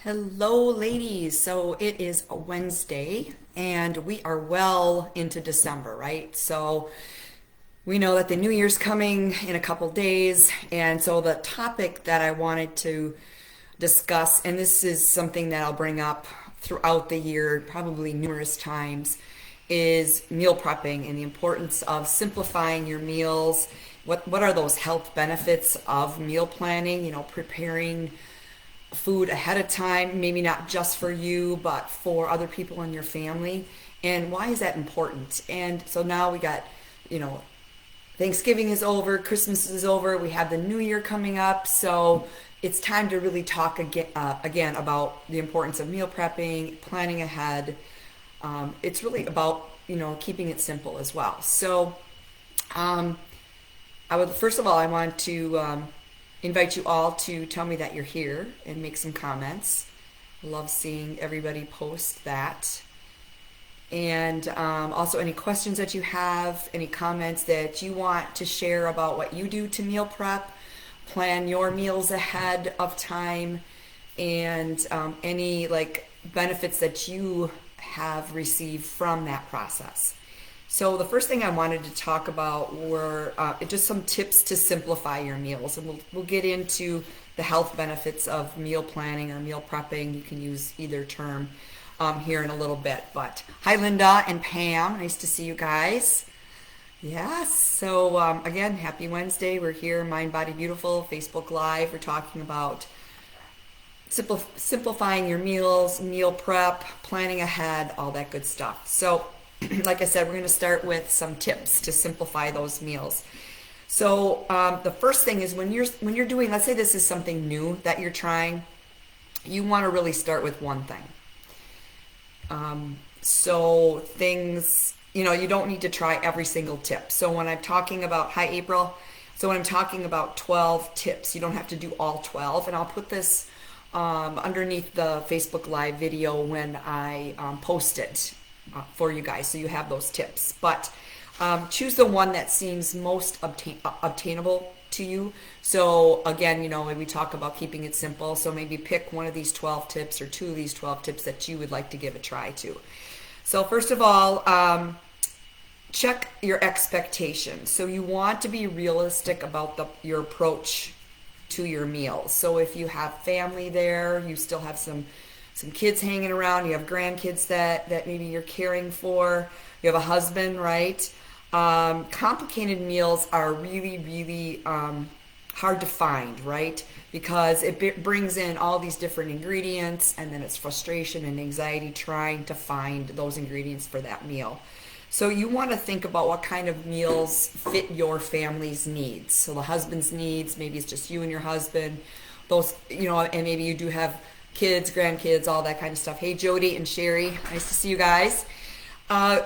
Hello, ladies. So it is a Wednesday and we are well into December, right? So we know that the new year's coming in a couple days. And so the topic that I wanted to discuss, and this is something that I'll bring up throughout the year, probably numerous times, is meal prepping and the importance of simplifying your meals. What are those health benefits of meal planning? Preparing food ahead of time, maybe not just for you, but for other people in your family. And why is that important? And so now we got, you know, Thanksgiving is over, Christmas is over, we have the new year coming up. So it's time to really talk again about the importance of meal prepping, planning ahead. It's really about, keeping it simple as well. So um, first of all, I want to invite you all to tell me that you're here and make some comments. I love seeing everybody post that. And also, any questions that you have, any comments that you want to share about what you do to meal prep, plan your meals ahead of time, and any benefits that you have received from that process. So the first thing I wanted to talk about were just some tips to simplify your meals, and we'll get into the health benefits of meal planning or meal prepping. You can use either term here in a little bit. But hi, Linda and Pam. Nice to see you guys. Yes. So again, happy Wednesday. We're here, Mind Body Beautiful, Facebook Live. We're talking about simplifying your meals, meal prep, planning ahead, all that good stuff. So like I said, we're going to start with some tips to simplify those meals. So the first thing is when you're doing, let's say this is something new that you're trying, you want to really start with one thing. So things, you don't need to try every single tip. So when I'm talking about, hi April, so when I'm talking about 12 tips, you don't have to do all 12. And I'll put this underneath the Facebook Live video when I post it for you guys, so you have those tips. But choose the one that seems most obtainable to you. So again, when we talk about keeping it simple, so maybe pick one of these 12 tips or two of these 12 tips that you would like to give a try to. So first of all, check your expectations. So you want to be realistic about your approach to your meals. So if you have family there, you still have some kids hanging around, you have grandkids that maybe you're caring for, you have a husband, right? Complicated meals are really, really hard to find, right? Because it brings in all these different ingredients, and then it's frustration and anxiety trying to find those ingredients for that meal. So you want to think about what kind of meals fit your family's needs. So the husband's needs, maybe it's just you and your husband, those, and maybe you do have kids, grandkids, all that kind of stuff. Hey, Jody and Sherry, nice to see you guys.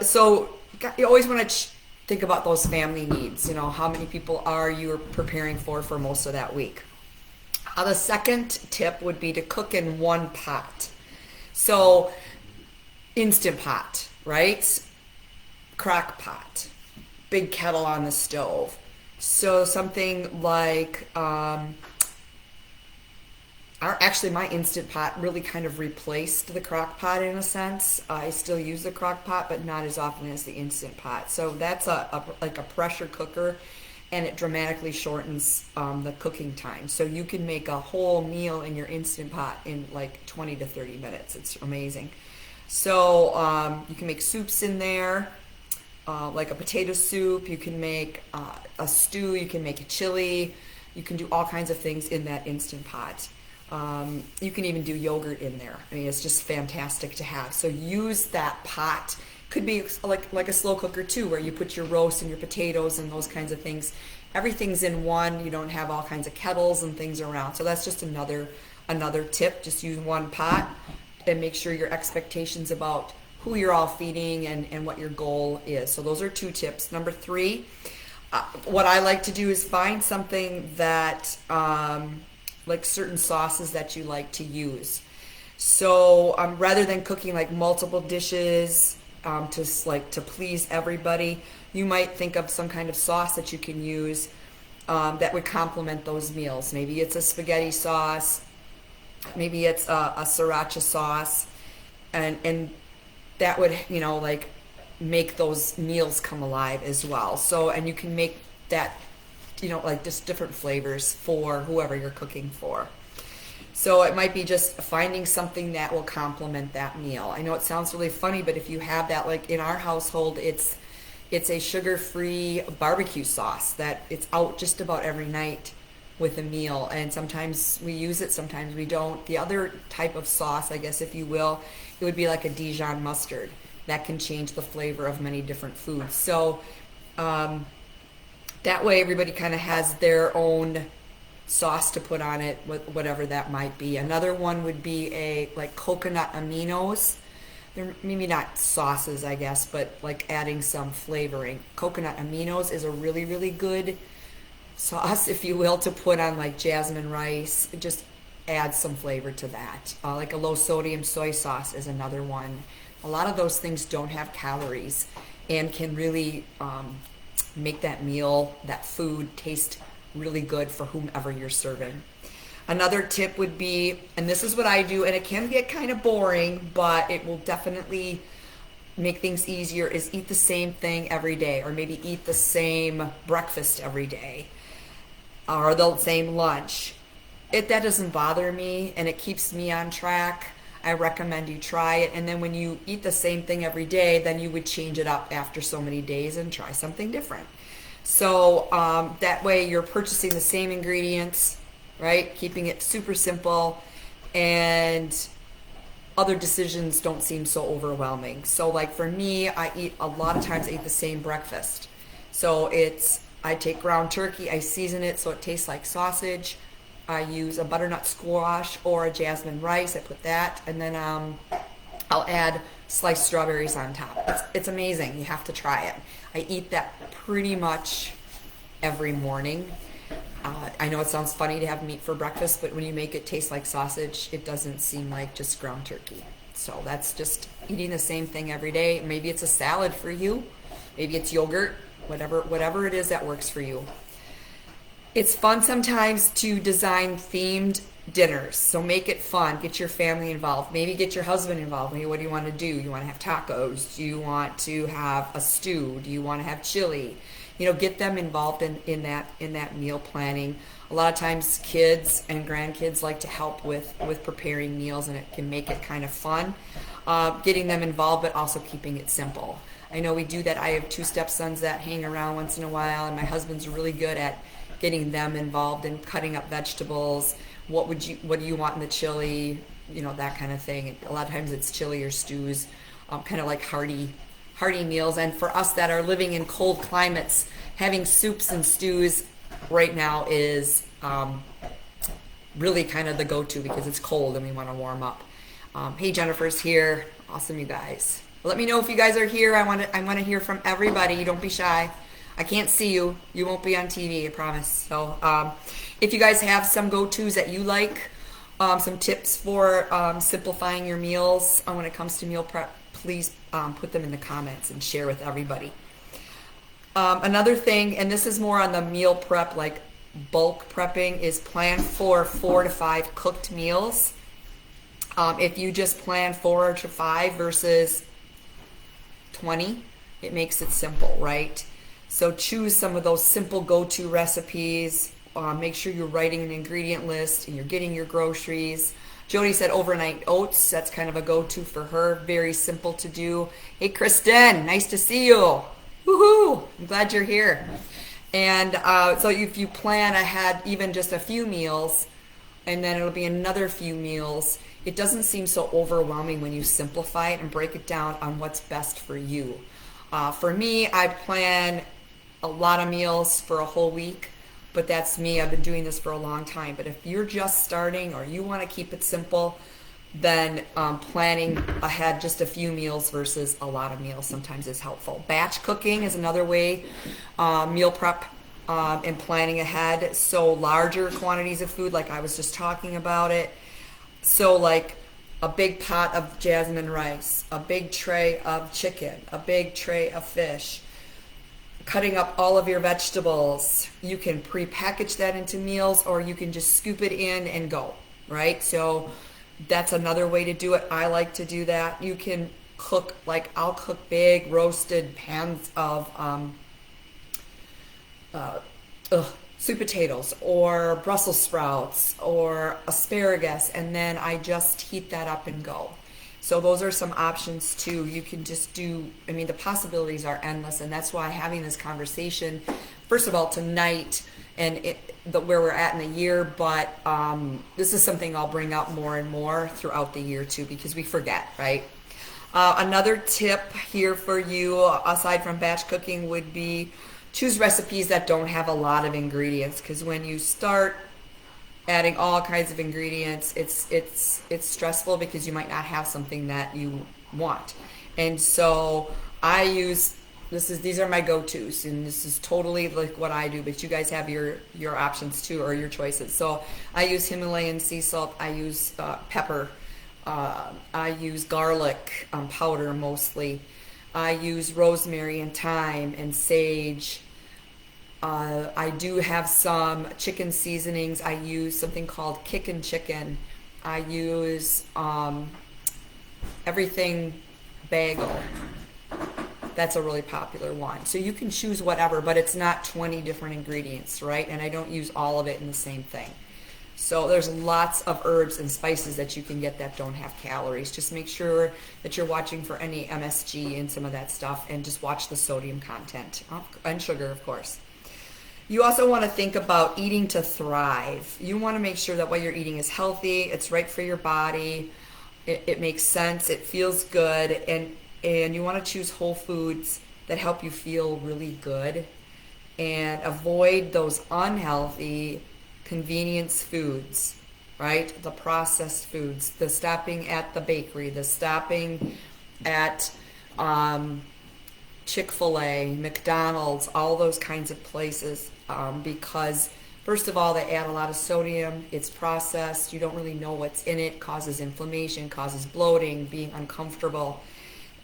So you always want to think about those family needs. How many people are you preparing for most of that week? The second tip would be to cook in one pot. So Instant Pot, right? Crock pot, big kettle on the stove. So something like my Instant Pot really kind of replaced the crock pot in a sense. I still use the crock pot, but not as often as the Instant Pot. So that's like a pressure cooker, and it dramatically shortens the cooking time. So you can make a whole meal in your Instant Pot in like 20 to 30 minutes. It's amazing. So you can make soups in there, like a potato soup. You can make a stew. You can make a chili. You can do all kinds of things in that Instant Pot. You can even do yogurt in there. I mean, it's just fantastic to have. So use that pot. Could be like a slow cooker too, where you put your roast and your potatoes and those kinds of things. Everything's in one. You don't have all kinds of kettles and things around. So that's just another tip. Just use one pot and make sure your expectations about who you're all feeding and what your goal is. So those are two tips. Number three, what I like to do is find something that like certain sauces that you like to use. So rather than cooking like multiple dishes to please everybody, you might think of some kind of sauce that you can use that would complement those meals. Maybe it's a spaghetti sauce, maybe it's a sriracha sauce, and that would, like make those meals come alive as well. So, and you can make that, like just different flavors for whoever you're cooking for. So it might be just finding something that will complement that meal. I know it sounds really funny, but if you have that, like in our household, it's a sugar-free barbecue sauce that it's out just about every night with a meal, and sometimes we use it, sometimes we don't. The other type of sauce, I guess if you will, it would be like a Dijon mustard that can change the flavor of many different foods. So that way everybody kind of has their own sauce to put on it, whatever that might be. Another one would be a like coconut aminos. They're maybe not sauces, I guess, but like adding some flavoring. Coconut aminos is a really, really good sauce, if you will, to put on like jasmine rice. Just add some flavor to that. Like a low sodium soy sauce is another one. A lot of those things don't have calories and can really make that meal, that food, taste really good for whomever you're serving. Another tip would be, and this is what I do, and it can get kind of boring, but it will definitely make things easier, is eat the same thing every day, or maybe eat the same breakfast every day, or the same lunch. That doesn't bother me, and it keeps me on track. I recommend you try it, and then when you eat the same thing every day, then you would change it up after so many days and try something different. So that way you're purchasing the same ingredients, right? Keeping it super simple, and other decisions don't seem so overwhelming. So like for me, a lot of times I eat the same breakfast. So I take ground turkey, I season it so it tastes like sausage. I use a butternut squash or a jasmine rice. I put that, and then I'll add sliced strawberries on top. It's amazing. You have to try it. I eat that pretty much every morning. I know it sounds funny to have meat for breakfast, but when you make it taste like sausage, it doesn't seem like just ground turkey. So that's just eating the same thing every day. Maybe it's a salad for you. Maybe it's yogurt. Whatever it is that works for you. It's fun sometimes to design themed dinners. So make it fun. Get your family involved. Maybe get your husband involved. Maybe what do you want to do? You want to have tacos? Do you want to have a stew? Do you want to have chili? Get them involved in that meal planning. A lot of times kids and grandkids like to help with preparing meals, and it can make it kind of fun. Getting them involved, but also keeping it simple. I know we do that. I have 2 stepsons that hang around once in a while, and my husband's really good at getting them involved in cutting up vegetables. What do you want in the chili? That kind of thing. A lot of times it's chili or stews, kind of like hearty meals. And for us that are living in cold climates, having soups and stews right now is really kind of the go-to because it's cold and we want to warm up. Hey, Jennifer's here. Awesome, you guys. Let me know if you guys are here. I want to hear from everybody. Don't be shy. I can't see you. You won't be on TV, I promise. So if you guys have some go-tos that you like, some tips for simplifying your meals when it comes to meal prep, please put them in the comments and share with everybody. Another thing, and this is more on the meal prep, like bulk prepping, is plan for 4 to 5 cooked meals. If you just plan 4 to 5 versus 20, it makes it simple, right? So choose some of those simple go-to recipes. Make sure you're writing an ingredient list and you're getting your groceries. Jody said overnight oats. That's kind of a go-to for her. Very simple to do. Hey, Kristen, nice to see you. Woohoo! I'm glad you're here. And so if you plan ahead even just a few meals, and then it'll be another few meals, it doesn't seem so overwhelming when you simplify it and break it down on what's best for you. For me, I plan a lot of meals for a whole week, but that's me. I've been doing this for a long time. But if you're just starting or you want to keep it simple, then planning ahead just a few meals versus a lot of meals sometimes is helpful. Batch cooking is another way, meal prep and planning ahead. So larger quantities of food, like I was just talking about it. So like a big pot of jasmine rice, a big tray of chicken, a big tray of fish, cutting up all of your vegetables. You can pre-package that into meals, or you can just scoop it in and go. right? So that's another way to do it. I like to do that. You can cook, like I'll cook big roasted pans of uh, sweet potatoes or Brussels sprouts or asparagus, and then I just heat that up and go. So those are some options too. You can just do, I mean, the possibilities are endless, and that's why having this conversation, first of all, tonight, and where we're at in the year, but this is something I'll bring up more and more throughout the year too, because we forget, right? Another tip here for you, aside from batch cooking, would be choose recipes that don't have a lot of ingredients, because when you start adding all kinds of ingredients, it's stressful because you might not have something that you want. And so I use these are my go-tos, and this is totally like what I do, but you guys have your options too, or your choices. So I use Himalayan sea salt, I use pepper, I use garlic powder mostly. I use rosemary and thyme and sage. I do have some chicken seasonings. I use something called Kickin' Chicken. I use everything bagel. That's a really popular one. So you can choose whatever, but it's not 20 different ingredients, right? And I don't use all of it in the same thing. So there's lots of herbs and spices that you can get that don't have calories. Just make sure that you're watching for any MSG and some of that stuff, and just watch the sodium content and sugar, of course. You also want to think about eating to thrive. You want to make sure that what you're eating is healthy, it's right for your body, it makes sense, it feels good, and you want to choose whole foods that help you feel really good, and avoid those unhealthy convenience foods, right? The processed foods, the stopping at the bakery, the stopping at Chick-fil-A, McDonald's, all those kinds of places, because first of all, they add a lot of sodium, it's processed, you don't really know what's in it, causes inflammation, causes bloating, being uncomfortable.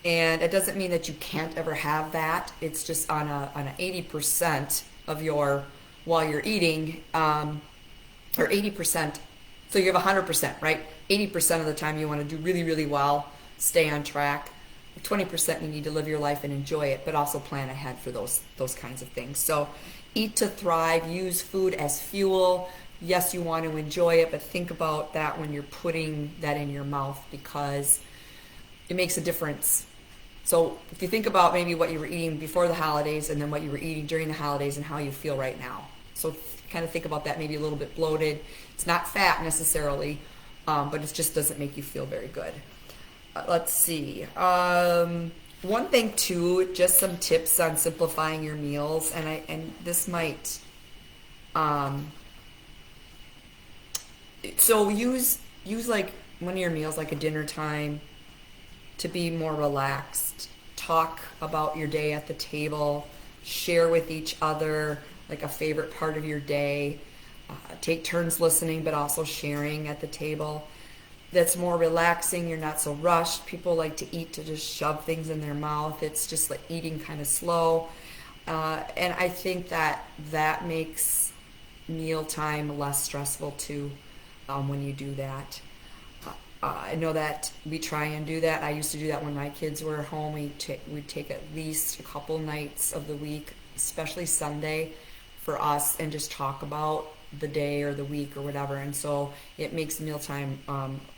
And it doesn't mean that you can't ever have that. It's just on a 80% of your, while you're eating, or 80%, so you have 100%, right? 80% of the time you want to do really, really well, stay on track. 20% you need to live your life and enjoy it, but also plan ahead for those kinds of things. So eat to thrive, use food as fuel. Yes, you want to enjoy it, but think about that when you're putting that in your mouth, because it makes a difference. So if you think about maybe what you were eating before the holidays and then what you were eating during the holidays and how you feel right now. So kind of think about that, maybe a little bit bloated. It's not fat necessarily, but it just doesn't make you feel very good. Let's see. One thing too, just some tips on simplifying your meals, and this might, so use like one of your meals like a dinner time to be more relaxed. Talk about your day at the table. Share with each other like a favorite part of your day. Take turns listening, but also sharing at the table. That's more relaxing. You're not so rushed. People like to eat to just shove things in their mouth. It's just like eating kind of slow. And I think that makes mealtime less stressful too, when you do that. I know that we try and do that. I used to do that when my kids were home. We'd take at least a couple nights of the week, especially Sunday, for us, and just talk about the day or the week or whatever. And so it makes mealtime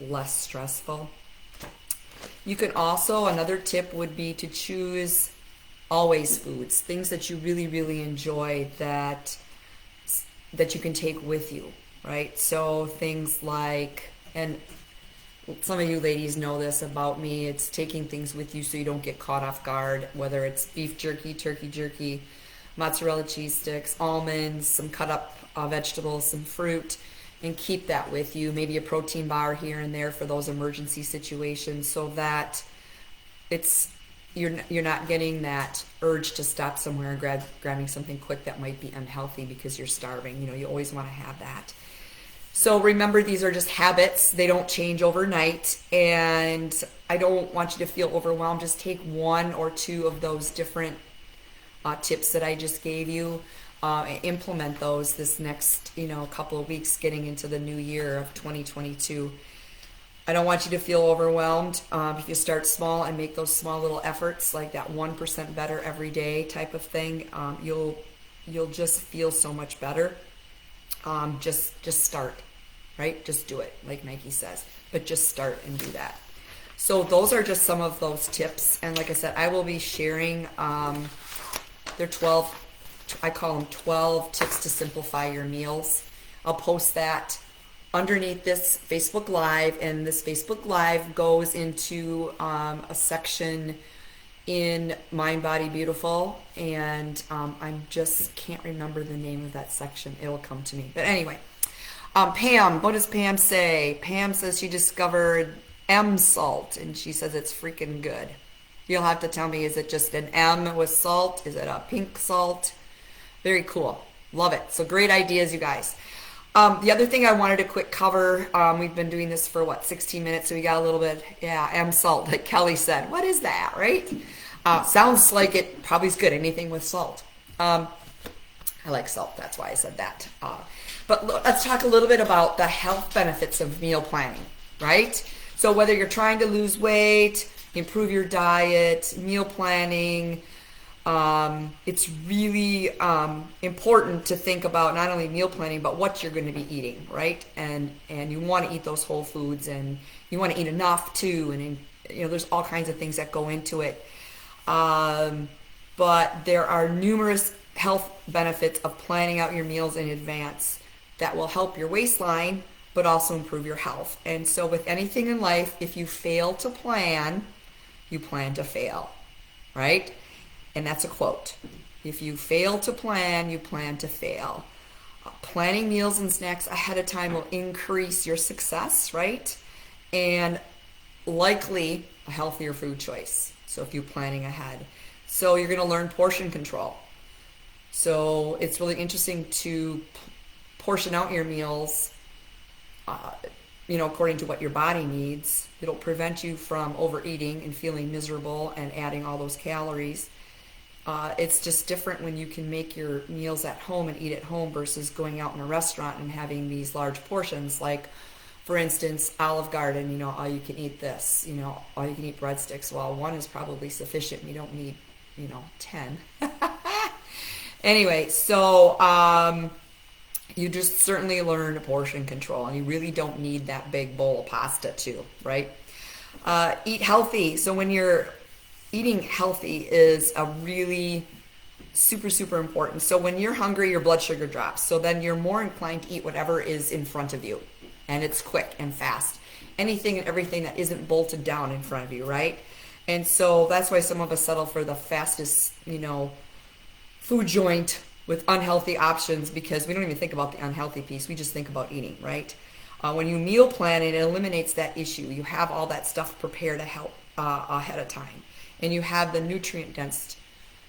less stressful. You can also, another tip would be to choose always foods, things that you really, really enjoy that you can take with you, right? So things like, and some of you ladies know this about me, it's taking things with you so you don't get caught off guard, whether it's beef jerky, turkey jerky, mozzarella cheese sticks, almonds, some cut up vegetables, some fruit, and keep that with you. Maybe a protein bar here and there for those emergency situations, so that you're not getting that urge to stop somewhere and grabbing something quick that might be unhealthy because you're starving. You always want to have that. So remember, these are just habits. They don't change overnight, and I don't want you to feel overwhelmed. Just take one or two of those different tips that I just gave you. implement those this next, couple of weeks getting into the new year of 2022. I don't want you to feel overwhelmed. If you start small and make those small little efforts, like that 1% better every day type of thing, you'll just feel so much better. Just start, right? Just do it, like Nike says. But just start and do that. So those are just some of those tips. And like I said, I will be sharing their 12, I call them 12 tips to simplify your meals. I'll post that underneath this Facebook Live, and this Facebook Live goes into a section in Mind, Body, Beautiful, and I just can't remember the name of that section. It'll come to me. But anyway, Pam, what does Pam say? Pam says she discovered salt, and she says it's freaking good. You'll have to tell me, is it just an M with salt? Is it a pink salt? Very cool. Love it. So great ideas, you guys. The other thing I wanted to quick cover, we've been doing this for 16 minutes, so we got a little bit, salt, like Kelly said. What is that, right? Sounds like it probably is good, anything with salt. I like salt, that's why I said that. But let's talk a little bit about the health benefits of meal planning, right? So whether you're trying to lose weight, improve your diet, meal planning, it's really important to think about not only meal planning, but what you're going to be eating, right? And you want to eat those whole foods, and you want to eat enough too. And there's all kinds of things that go into it. But there are numerous health benefits of planning out your meals in advance that will help your waistline, but also improve your health. And so with anything in life, if you fail to plan, you plan to fail, right? And that's a quote. If you fail to plan, you plan to fail. Planning meals and snacks ahead of time will increase your success, right? And likely a healthier food choice. So if you're planning ahead. So you're going to learn portion control. So it's really interesting to portion out your meals, according to what your body needs. It'll prevent you from overeating and feeling miserable and adding all those calories. It's just different when you can make your meals at home and eat at home versus going out in a restaurant and having these large portions. Like, for instance, Olive Garden, all you can eat this, all you can eat breadsticks. Well, one is probably sufficient. You don't need, 10. Anyway, so you just certainly learn portion control, and you really don't need that big bowl of pasta too, right? Eat healthy. So when you're eating healthy is a really super, super important. So when you're hungry, your blood sugar drops. So then you're more inclined to eat whatever is in front of you. And it's quick and fast. Anything and everything that isn't bolted down in front of you, right? And so that's why some of us settle for the fastest, food joint with unhealthy options, because we don't even think about the unhealthy piece. We just think about eating, right? When you meal plan, it eliminates that issue. You have all that stuff prepared ahead of time. And you have the nutrient-dense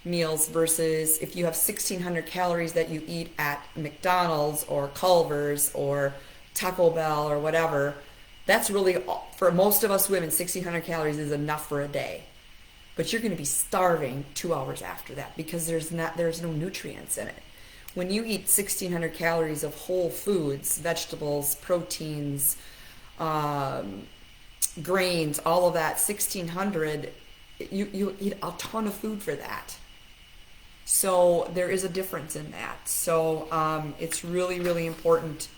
meals versus if you have 1,600 calories that you eat at McDonald's or Culver's or Taco Bell or whatever. That's really, for most of us women, 1,600 calories is enough for a day. But you're going to be starving 2 hours after that because there's no nutrients in it. When you eat 1,600 calories of whole foods, vegetables, proteins, grains, all of that, 1,600, you eat a ton of food for that. So there is a difference in that. So it's really, really important.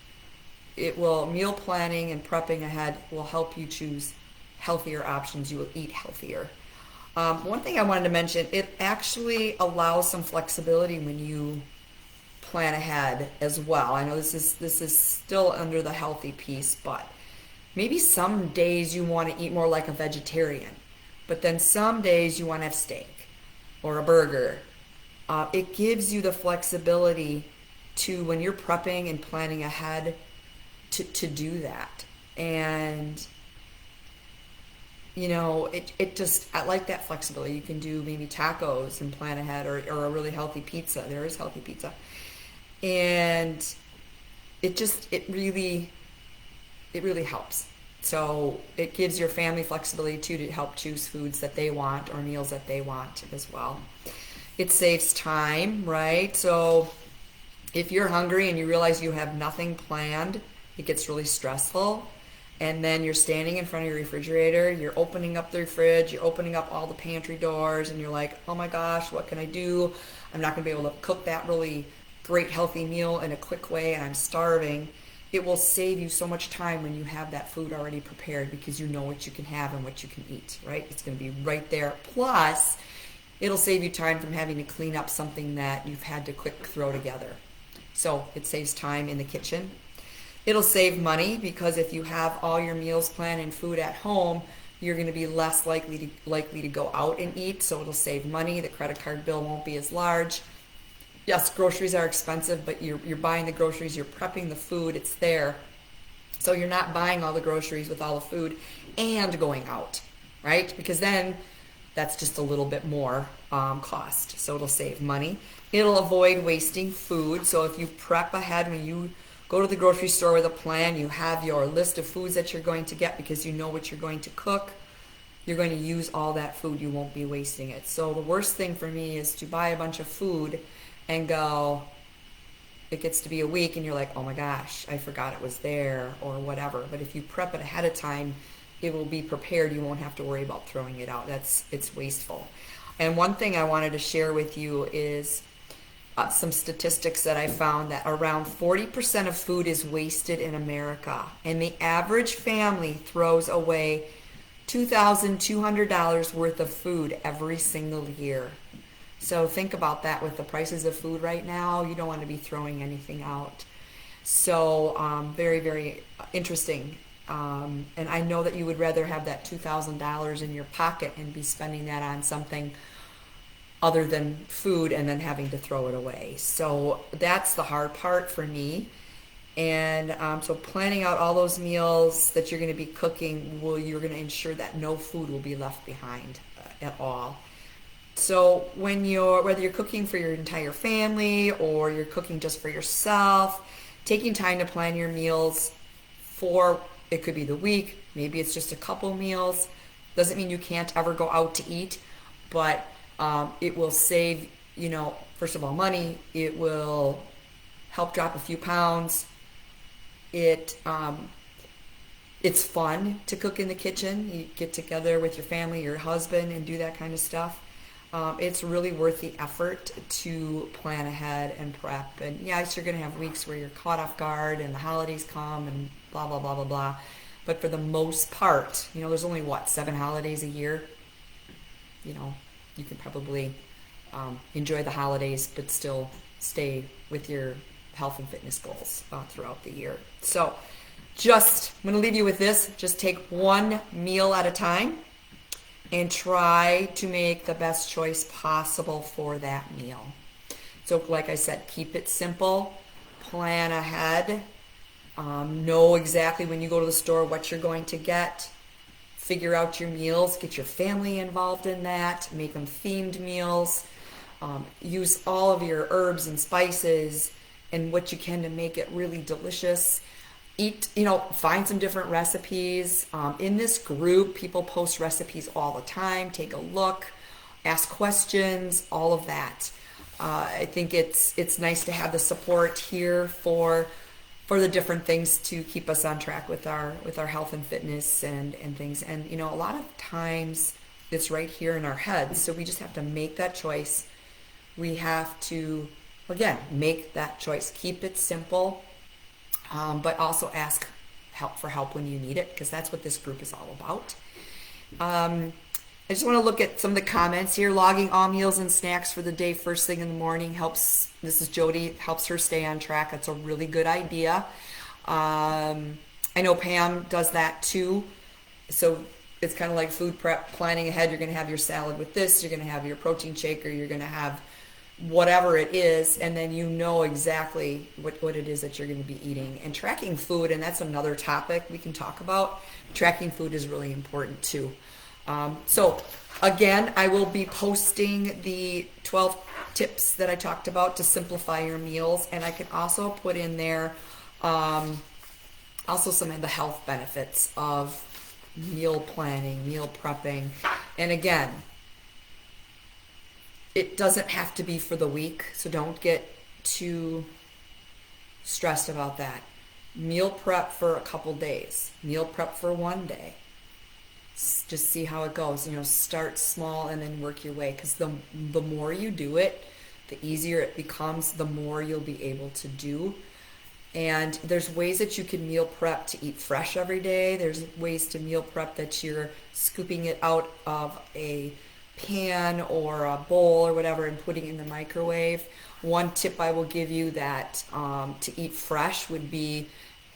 Meal planning and prepping ahead will help you choose healthier options. You will eat healthier. One thing I wanted to mention, it actually allows some flexibility when you plan ahead as well. I know this is still under the healthy piece, but maybe some days you want to eat more like a vegetarian, but then some days you want to have steak or a burger. It gives you the flexibility to, when you're prepping and planning ahead, to do that. And it just, I like that flexibility. You can do maybe tacos and plan ahead, or a really healthy pizza. There is healthy pizza. And it really helps. So it gives your family flexibility too, to help choose foods that they want or meals that they want as well. It saves time, right? So If you're hungry and you realize you have nothing planned, it gets really stressful. And then you're standing in front of your refrigerator, you're opening up the fridge, you're opening up all the pantry doors, and you're like, oh my gosh, what can I do? I'm not going to be able to cook that really great healthy meal in a quick way, and I'm starving. It will save you so much time when you have that food already prepared because you know what you can have and what you can eat, right? It's going to be right there. Plus, it'll save you time from having to clean up something that you've had to quick throw together. So it saves time in the kitchen. It'll save money because if you have all your meals planned and food at home, you're going to be less likely to go out and eat. So it'll save money. The credit card bill won't be as large. Yes, groceries are expensive, but you're buying the groceries, you're prepping the food, it's there. So you're not buying all the groceries with all the food and going out, right? Because then that's just a little bit more cost. So it'll save money. It'll avoid wasting food. So if you prep ahead when you go to the grocery store with a plan, you have your list of foods that you're going to get because you know what you're going to cook. You're going to use all that food. You won't be wasting it. So the worst thing for me is to buy a bunch of food and go, it gets to be a week and you're like, oh my gosh, I forgot it was there or whatever. But if you prep it ahead of time, it will be prepared. You won't have to worry about throwing it out. It's wasteful. And one thing I wanted to share with you is some statistics that I found that around 40% of food is wasted in America. And the average family throws away $2,200 worth of food every single year. So think about that with the prices of food right now. You don't want to be throwing anything out. So very, very interesting. And I know that you would rather have that $2,000 in your pocket and be spending that on something other than food and then having to throw it away. So that's the hard part for me. And so planning out all those meals that you're going to be cooking, you're going to ensure that no food will be left behind at all. So whether you're cooking for your entire family or you're cooking just for yourself, taking time to plan your meals it could be the week, maybe it's just a couple meals. Doesn't mean you can't ever go out to eat, but it will save, first of all, money. It will help drop a few pounds. It's fun to cook in the kitchen. You get together with your family, your husband, and do that kind of stuff. It's really worth the effort to plan ahead and prep. And yes, you're going to have weeks where you're caught off guard and the holidays come and blah, blah, blah, blah, blah. But for the most part, there's only 7 holidays a year. You can probably enjoy the holidays, but still stay with your health and fitness goals throughout the year. So I'm going to leave you with this. Just take one meal at a time and try to make the best choice possible for that meal. So like I said, keep it simple, plan ahead, know exactly when you go to the store what you're going to get, figure out your meals, get your family involved in that, make them themed meals, use all of your herbs and spices and what you can to make it really delicious. Find some different recipes. In this group, people post recipes all the time. Take a look, ask questions, all of that. I think it's nice to have the support here for the different things to keep us on track with our health and fitness and things. And a lot of times it's right here in our heads. So we just have to make that choice. We have to, again, make that choice. Keep it simple. But also ask for help when you need it, because that's what this group is all about. I just want to look at some of the comments here. Logging all meals and snacks for the day first thing in the morning helps. This is Jody, helps her stay on track. That's a really good idea. I know Pam does that too. So it's kind of like food prep, planning ahead. You're going to have your salad with this. You're going to have your protein shake, or you're going to have whatever it is, and then you know exactly what it is that you're going to be eating. And tracking food, and that's another topic we can talk about. Tracking food is really important too. So again, I will be posting the 12 tips that I talked about to simplify your meals, and I can also put in there also some of the health benefits of meal planning, meal prepping. And again, it doesn't have to be for the week, so don't get too stressed about that. Meal prep for a couple days, meal prep for one day. Just see how it goes. Start small and then work your way, because the more you do it, the easier it becomes, the more you'll be able to do. And there's ways that you can meal prep to eat fresh every day. There's ways to meal prep that you're scooping it out of a pan or a bowl or whatever and putting it in the microwave. One tip I will give you that to eat fresh would be,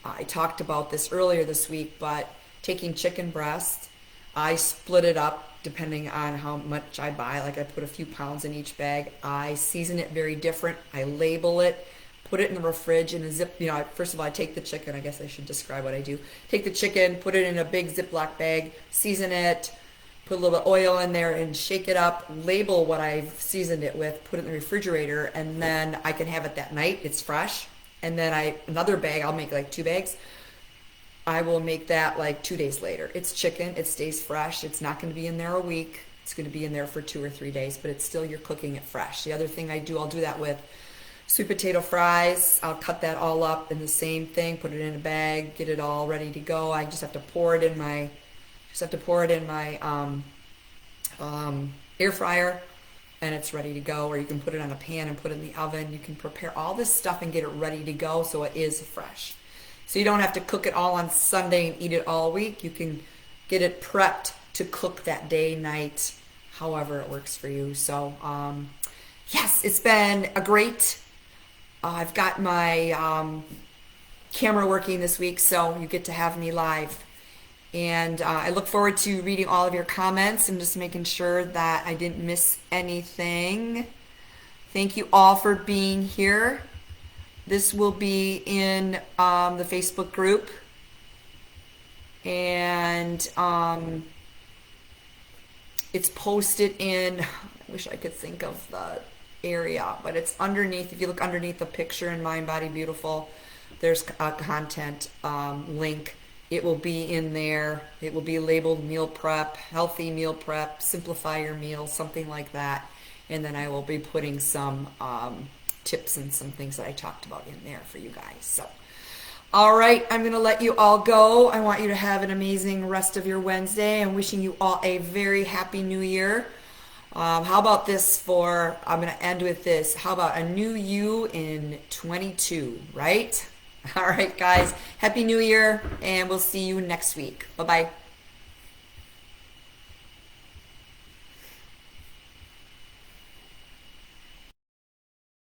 I talked about this earlier this week, but taking chicken breast, I split it up depending on how much I buy. Like I put a few pounds in each bag. I season it very different. I label it, put it in the fridge in a zip. First of all, I take the chicken. I guess I should describe what I do. Take the chicken, put it in a big Ziploc bag, season it, put a little bit of oil in there and shake it up, label what I've seasoned it with, put it in the refrigerator, and then I can have it that night. It's fresh. And then another bag, I'll make like 2 bags. I will make that like 2 days later. It's chicken. It stays fresh. It's not going to be in there a week. It's going to be in there for 2 or 3 days, but it's still, you're cooking it fresh. The other thing I'll do that with sweet potato fries. I'll cut that all up in the same thing, put it in a bag, get it all ready to go. I just have to pour it in my air fryer, and it's ready to go. Or you can put it on a pan and put it in the oven. You can prepare all this stuff and get it ready to go so it is fresh. So you don't have to cook it all on Sunday and eat it all week. You can get it prepped to cook that day, night, however it works for you. So yes, it's been a great, I've got my camera working this week, so you get to have me live. And I look forward to reading all of your comments and just making sure that I didn't miss anything. Thank you all for being here. This will be in the Facebook group. And it's posted in, I wish I could think of the area, but it's underneath. If you look underneath the picture in Mind, Body, Beautiful, there's a content link. It will be in there. It will be labeled meal prep, healthy meal prep, simplify your meal, something like that. And then I will be putting some tips and some things that I talked about in there for you guys. So, all right, I'm going to let you all go. I want you to have an amazing rest of your Wednesday. I'm wishing you all a very happy new year. How about this I'm going to end with this. How about a new you in 22, right? All right, guys. Happy New Year, and we'll see you next week. Bye-bye.